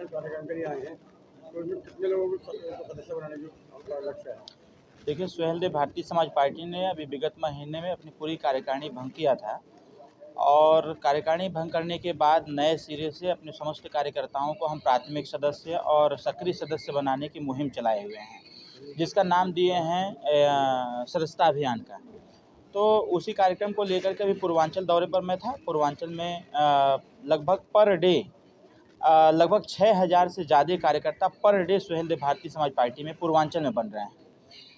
कार्यक्रम के लिए आए हैं, तो इसमें कितने लोगों को सदस्य बनाने की आपका लक्ष्य है? देखिए, सुहेलदेव भारतीय समाज पार्टी ने अभी विगत महीने में अपनी पूरी कार्यकारिणी भंग किया था और कार्यकारिणी भंग करने के बाद नए सिरे से अपने समस्त कार्यकर्ताओं को हम प्राथमिक सदस्य और सक्रिय सदस्य बनाने की मुहिम चलाए हुए हैं, जिसका नाम दिए हैं सदस्यता अभियान का। तो उसी कार्यक्रम को लेकर के अभी पूर्वांचल दौरे पर मैं था। पूर्वांचल में लगभग पर डे लगभग 6000 से ज़्यादा कार्यकर्ता per day Suheldev Bharatiya Samaj party में पूर्वांचल में बन रहे हैं।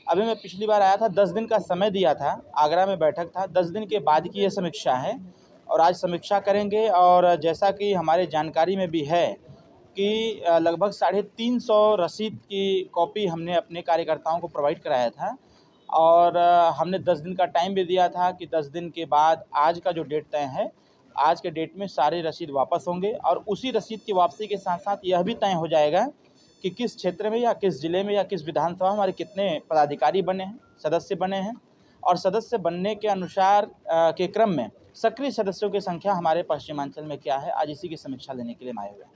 अभी मैं पिछली बार आया था, 10 दिन का समय दिया था, आगरा में बैठक था, 10 दिन के बाद की ये समीक्षा है और आज समीक्षा करेंगे। और जैसा कि हमारे जानकारी में भी है कि लगभग 350 रसीद की कॉपी हमने अपने कार्यकर्ताओं को प्रोवाइड कराया था और हमने 10 दिन का टाइम भी दिया था कि 10 दिन के बाद आज का जो डेट तय है, आज के डेट में सारे रसीद वापस होंगे और उसी रसीद की वापसी के साथ साथ यह भी तय हो जाएगा कि किस क्षेत्र में या किस जिले में या किस विधानसभा हमारे कितने पदाधिकारी बने हैं, सदस्य बने हैं और सदस्य बनने के अनुसार के क्रम में सक्रिय सदस्यों की संख्या हमारे पश्चिमांचल में क्या है, आज इसी की समीक्षा लेने के लिए आए हुए हैं।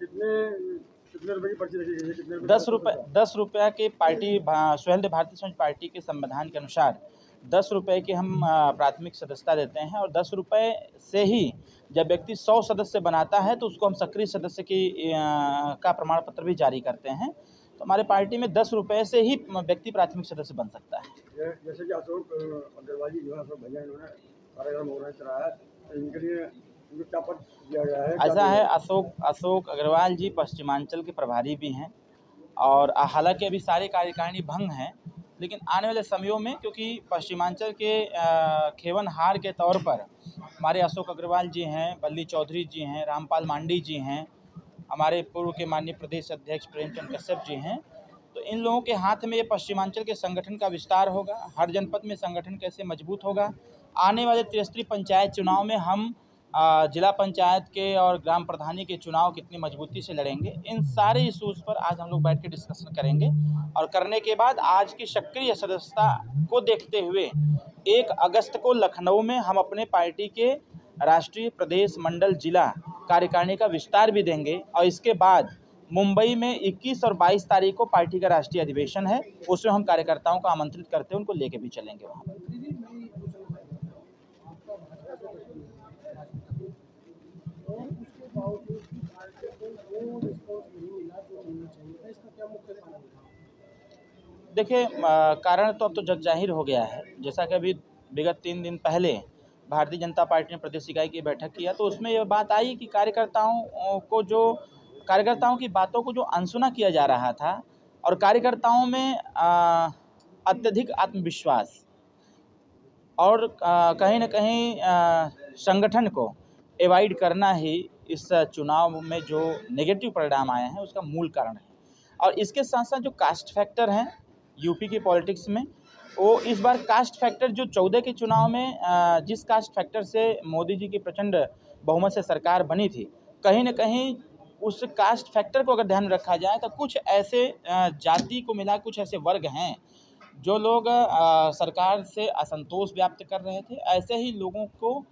कितने रुपए की पर्ची रखी गई है? कितने 10 रुपये की पार्टी सुहेलदेव भारतीय समाज पार्टी के संविधान के अनुसार 10 रुपये की हम प्राथमिक सदस्यता देते हैं और 10 रुपये से ही जब व्यक्ति 100 सदस्य बनाता है तो उसको हम सक्रिय सदस्य की का प्रमाण पत्र भी जारी करते हैं। तो हमारे पार्टी में 10 रुपये से ही व्यक्ति प्राथमिक सदस्य बन सकता है। जैसे कि अशोक अग्रवाल जी जो है, अशोक भैया, इन्होंने कार्यक्रम ऑर्गेनाइज कराया है, तो इनके लिए उनको क्या पद दिया गया है? ऐसा है, अशोक अग्रवाल जी पश्चिमांचल के प्रभारी भी हैं और हालांकि अभी सारे कार्यकारिणी भंग हैं, लेकिन आने वाले समयों में क्योंकि पश्चिमांचल के खेवनहार के तौर पर हमारे अशोक अग्रवाल जी हैं, बल्ली चौधरी जी हैं, रामपाल मांडी जी हैं, हमारे पूर्व के माननीय प्रदेश अध्यक्ष प्रेमचंद कश्यप जी हैं, तो इन लोगों के हाथ में ये पश्चिमांचल के संगठन का विस्तार होगा। हर जनपद में संगठन कैसे मजबूत होगा, आने वाले त्रिस्तरीय पंचायत चुनाव में हम जिला पंचायत के और ग्राम प्रधानी के चुनाव कितनी मजबूती से लड़ेंगे, इन सारे इशूज़ पर आज हम लोग बैठ के डिस्कशन करेंगे और करने के बाद आज की सक्रिय सदस्यता को देखते हुए 1 अगस्त को लखनऊ में हम अपने पार्टी के राष्ट्रीय, प्रदेश, मंडल, जिला कार्यकारिणी का विस्तार भी देंगे और इसके बाद मुंबई में 21 और 22 तारीख को पार्टी का राष्ट्रीय अधिवेशन है, उसमें हम कार्यकर्ताओं को आमंत्रित करते हैं, उनको लेके भी चलेंगे वहाँ पर। देखिए, कारण तो अब तो जग जाहिर हो गया है। जैसा कि अभी विगत 3 दिन पहले भारतीय जनता पार्टी ने प्रदेश इकाई की बैठक किया तो उसमें यह बात आई कि कार्यकर्ताओं की बातों को जो अनसुना किया जा रहा था और कार्यकर्ताओं में अत्यधिक आत्मविश्वास और कहीं न कहीं संगठन को एवॉइड करना ही इस चुनाव में जो नेगेटिव परिणाम आए हैं उसका मूल कारण है। और इसके साथ साथ जो कास्ट फैक्टर हैं यूपी की पॉलिटिक्स में, वो इस बार कास्ट फैक्टर जो 14 के चुनाव में जिस कास्ट फैक्टर से मोदी जी की प्रचंड बहुमत से सरकार बनी थी, कहीं न कहीं उस कास्ट फैक्टर को अगर ध्यान में रखा जाए तो कुछ ऐसे जाति को मिला कुछ ऐसे वर्ग हैं जो लोग सरकार से असंतोष व्यक्त कर रहे थे। ऐसे ही लोगों को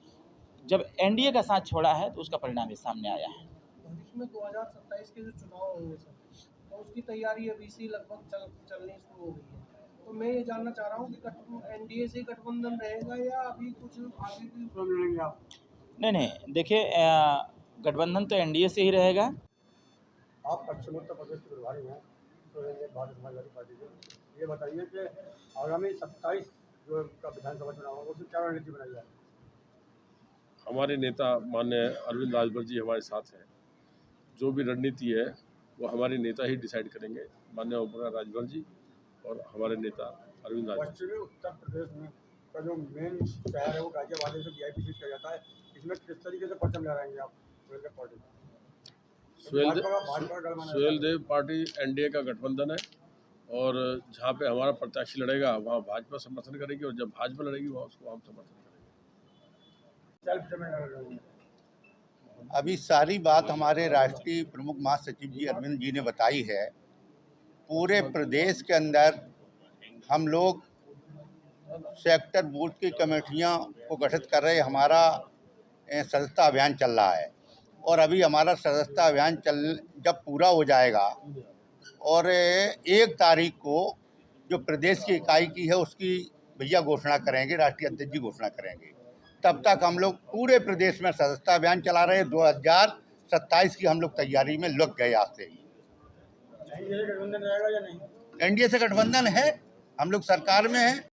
जब एनडीए का साथ छोड़ा है तो उसका परिणाम इस सामने आया है। भविष्य में 2027 के जो चुनाव होंगे सर, तो उसकी तैयारी अभी से लगभग चलनी शुरू हो गई है। तो मैं ये जानना चाह रहा हूँ कि एनडीए से गठबंधन रहेगा या अभी कुछ आगे भी लड़ेंगे आप? नहीं, देखिए, गठबंधन तो एनडीए से ही रहेगा। आप पश्चिम उत्तर प्रदेश के प्रभारी हैं तो भारतीय समाजवादी पार्टी के, ये बताइए कि आगामी 27 जो का विधानसभा चुनाव होगा उसमें क्या रणनीति बनाई जाए? हमारे नेता माननीय अरविंद राजभर जी हमारे साथ हैं। जो भी रणनीति है वो हमारे नेता ही डिसाइड करेंगे, माननीय ओम प्रकाश राजभर जी और हमारे नेता अरविंद राजभर। पश्चिमी उत्तर प्रदेश में का जो मेन शहर है वो गाजियाबाद से वीआईपी सीट किया जाता है, इसमें किस तरीके से परचम लहराएंगे आप Suheldev party? Suheldev party NDA का गठबंधन है और जहाँ पे हमारा प्रत्याशी लड़ेगा वहाँ भाजपा समर्थन करेगी और जब भाजपा लड़ेगी वहाँ उसको हम समर्थन करेंगे। अभी सारी बात हमारे राष्ट्रीय प्रमुख महासचिव जी अरविंद जी ने बताई है। पूरे प्रदेश के अंदर हम लोग सेक्टर बूथ की कमेटियां को गठित कर रहे, हमारा सदस्यता अभियान चल रहा है। और अभी हमारा सदस्यता अभियान जब पूरा हो जाएगा और 1 तारीख को जो प्रदेश की इकाई की है उसकी भैया घोषणा करेंगे, राष्ट्रीय अध्यक्ष जी घोषणा करेंगे, तब तक हम लोग पूरे प्रदेश में सदस्यता अभियान चला रहे हैं। 2027 की हम लोग तैयारी में लग गए आज से ही। एनडीए से गठबंधन रहेगा या नहीं? एनडीए से गठबंधन है, हम लोग सरकार में हैं।